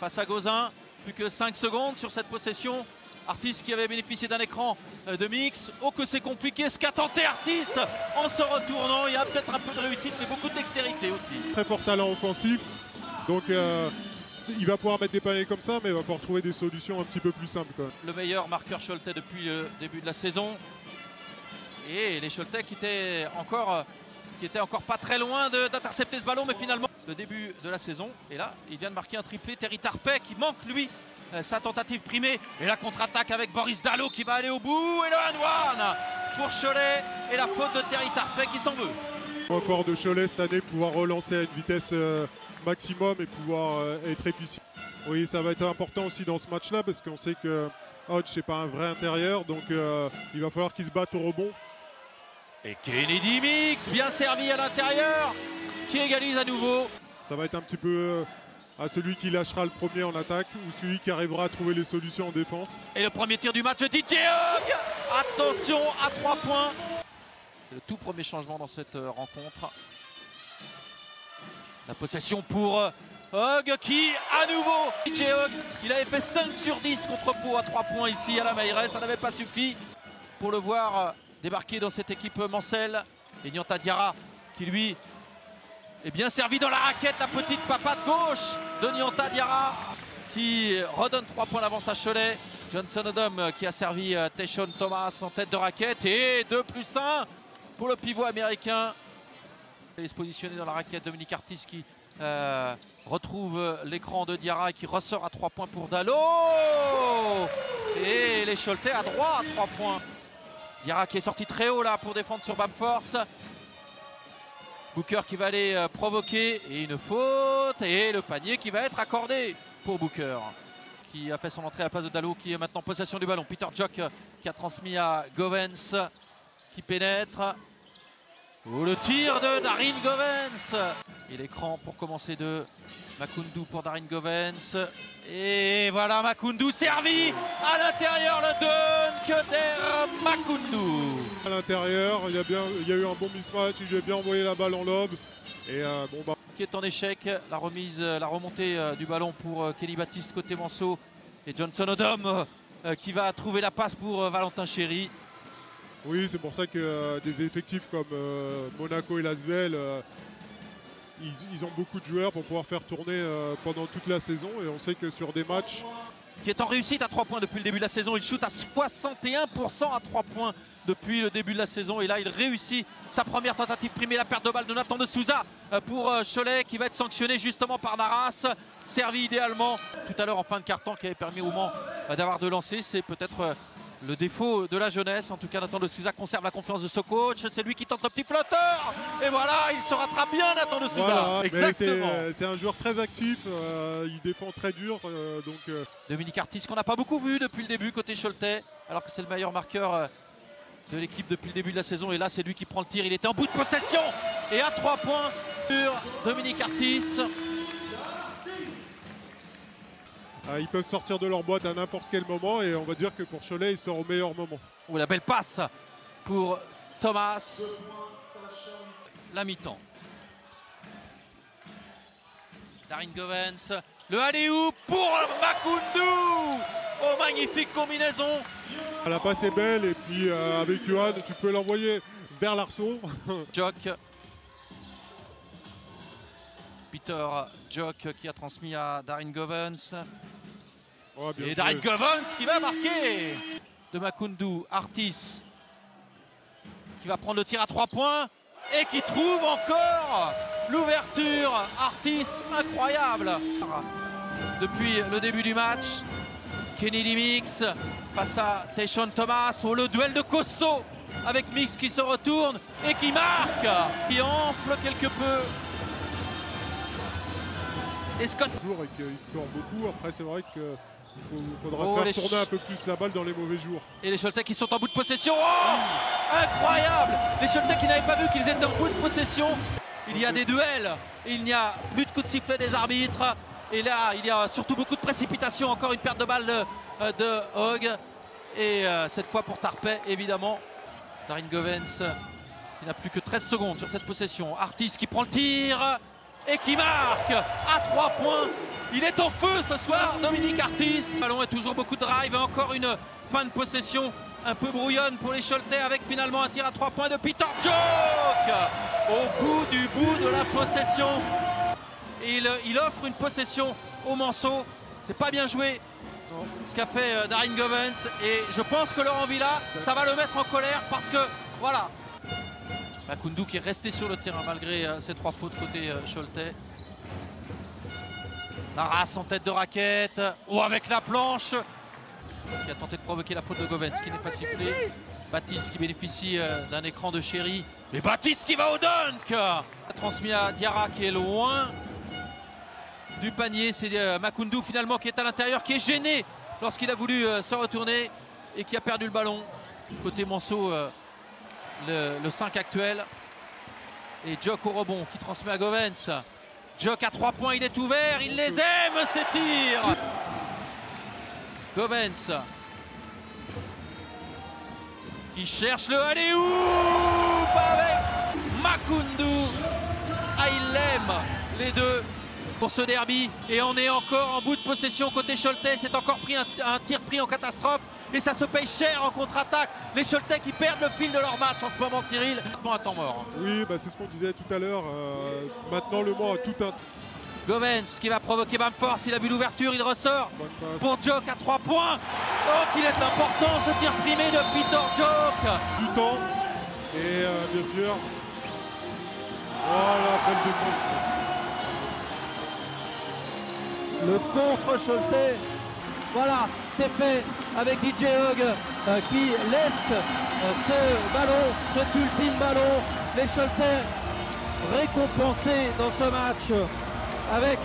face à Gauzin. Plus que 5 secondes sur cette possession. Artis qui avait bénéficié d'un écran de mix. Oh que c'est compliqué ce qu'a tenté Artis en se retournant. Il y a peut-être un peu de réussite mais beaucoup de dextérité aussi. Très fort talent offensif. Donc il va pouvoir mettre des paniers comme ça mais il va pouvoir trouver des solutions un petit peu plus simples quand même. Le meilleur marqueur Choletais depuis le début de la saison. Et les Choletais qui étaient encore pas très loin d'intercepter ce ballon mais finalement le début de la saison. Et là il vient de marquer un triplé. Terry Tarpey qui manque lui sa tentative primée et la contre-attaque avec Boris Dalot qui va aller au bout et le 1-1 pour Cholet et la faute de Terry Tarpey qui s'en veut. Encore de Cholet cette année, pouvoir relancer à une vitesse maximum et pouvoir être efficient. Oui, ça va être important aussi dans ce match-là parce qu'on sait que Hodge c'est pas un vrai intérieur donc il va falloir qu'il se batte au rebond. Et Kennedy Mix bien servi à l'intérieur qui égalise à nouveau. Ça va être un petit peu à celui qui lâchera le premier en attaque ou celui qui arrivera à trouver les solutions en défense. Et le premier tir du match de DJ Hogg. Attention à 3 points. C'est le tout premier changement dans cette rencontre. La possession pour Hogg qui à nouveau DJ Hogg. Il avait fait 5 sur 10 contre Pau à 3 points ici à la Mailleraie. Ça n'avait pas suffi pour le voir débarquer dans cette équipe Mancel. Et Nianta Diarra qui lui est bien servi dans la raquette, la petite papade gauche de Nianta Diarra qui redonne 3 points d'avance à Cholet. Johnson Odom qui a servi Tayshaun Thomas en tête de raquette et 2+1 pour le pivot américain. Il se positionner dans la raquette. Dominique Artis qui retrouve l'écran de Diarra et qui ressort à 3 points pour Dalot. Et les Choletais à droit à 3 points. Diarra qui est sorti très haut là pour défendre sur Bamforce. Booker qui va aller provoquer et une faute et le panier qui va être accordé pour Booker qui a fait son entrée à la place de Dalot qui est maintenant en possession du ballon. Peter Jock qui a transmis à Govens qui pénètre. Oh, le tir de Darin Govens et l'écran pour commencer de Makoundou pour Darin Govens et voilà Makoundou servi à l'intérieur, le dunk d'Air Makoundou. À l'intérieur, il y a eu un bon mismatch, il lui a bien envoyé la balle en lobe. Et qui est en échec, la remontée du ballon pour Kenny Baptiste côté Manceau et Johnson Odom qui va trouver la passe pour Valentin Chéry. Oui, c'est pour ça que des effectifs comme Monaco et l'Asvel, ils ont beaucoup de joueurs pour pouvoir faire tourner pendant toute la saison. Et on sait que sur des matchs... Qui est en réussite à 3 points depuis le début de la saison. Il shoot à 61% à 3 points depuis le début de la saison. Et là, il réussit sa première tentative primée. La perte de balle de Nathan de Souza pour Cholet qui va être sanctionné justement par Naras. Servi idéalement tout à l'heure en fin de quart-temps qui avait permis au Mans d'avoir de lancer. C'est peut-être le défaut de la jeunesse. En tout cas, Nathan de Souza conserve la confiance de ce coach. C'est lui qui tente le petit flotteur. Et voilà, il se rattrape bien, Nathan de Souza. Voilà, exactement. C'est un joueur très actif. Il défend très dur. Dominique Artis qu'on n'a pas beaucoup vu depuis le début côté Choletais. Alors que c'est le meilleur marqueur de l'équipe depuis le début de la saison. Et là, c'est lui qui prend le tir. Il était en bout de possession. Et à 3 points sur Dominique Artis. Ils peuvent sortir de leur boîte à n'importe quel moment et on va dire que pour Cholet, ils sont au meilleur moment. Oh, la belle passe pour Thomas. La mi-temps. Darin Govens. Le alley-oop pour Makoundou. Oh, magnifique combinaison. La passe est belle et puis avec Johan, tu peux l'envoyer vers l'arceau. Jock. Peter Jock qui a transmis à Darin Govens. Oh, et Darin Govens qui va marquer de Makoundou. Artis qui va prendre le tir à 3 points et qui trouve encore l'ouverture. Artis, incroyable. Depuis le début du match, Kennedy Mix face à Tayshaun Thomas. Oh, le duel de costaud avec Mix qui se retourne et qui marque. Qui enfle quelque peu. Et Scott. Et qu'il score beaucoup. Après, c'est vrai qu'il faudra faire tourner un peu plus la balle dans les mauvais jours. Et les Choletais qui sont en bout de possession. Oh, incroyable. Les Choletais qui n'avaient pas vu qu'ils étaient en bout de possession. Il y a des duels. Il n'y a plus de coups de sifflet des arbitres. Et là, il y a surtout beaucoup de précipitation. Encore une perte de balle de Hogg. Et cette fois pour Tarpey, évidemment. Darin Govens qui n'a plus que 13 secondes sur cette possession. Artis qui prend le tir et qui marque à 3 points. Il est en feu ce soir, Dominique Artis. Le ballon est toujours beaucoup de drive et encore une fin de possession un peu brouillonne pour les Choletais avec finalement un tir à 3 points de Peter Djoke au bout de la possession. Et il offre une possession au Manceau. C'est pas bien joué ce qu'a fait Darin Govens. Et je pense que Laurent Villa, ça va le mettre en colère parce que voilà. Makoundou qui est resté sur le terrain malgré ses 3 fautes côté Choletais. Narras en tête de raquette. Oh, avec la planche. Qui a tenté de provoquer la faute de Govens qui n'est pas sifflé. Baptiste qui bénéficie d'un écran de Chéri. Et Baptiste qui va au dunk. Transmis à Diarra qui est loin du panier. C'est Makoundou finalement qui est à l'intérieur, qui est gêné lorsqu'il a voulu se retourner et qui a perdu le ballon. Côté Manceau, le 5 actuel. Et Djoke au rebond qui transmet à Govens. Djoke à 3 points, il est ouvert, il les aime ces tirs. Govens qui cherche le alley-oop avec Makoundou. Ah, il l'aime les deux pour ce derby. Et on est encore en bout de possession côté Choletais. C'est encore pris un tir pris en catastrophe. Et ça se paye cher en contre-attaque. Les Choletais qui perdent le fil de leur match en ce moment, Cyril. Un temps mort. Oui, bah c'est ce qu'on disait tout à l'heure. Maintenant, le Mans a tout un... Govens qui va provoquer Bamforce, il a vu l'ouverture, il ressort pour Djoke à 3 points. Oh, qu'il est important ce tir primé de Peter Djoke. Du temps et bien sûr, voilà, belle défense. Le contre Choletais, voilà, c'est fait avec DJ Hug qui laisse ce ballon, cet ultime ballon. Les Choletais récompensés dans ce match avec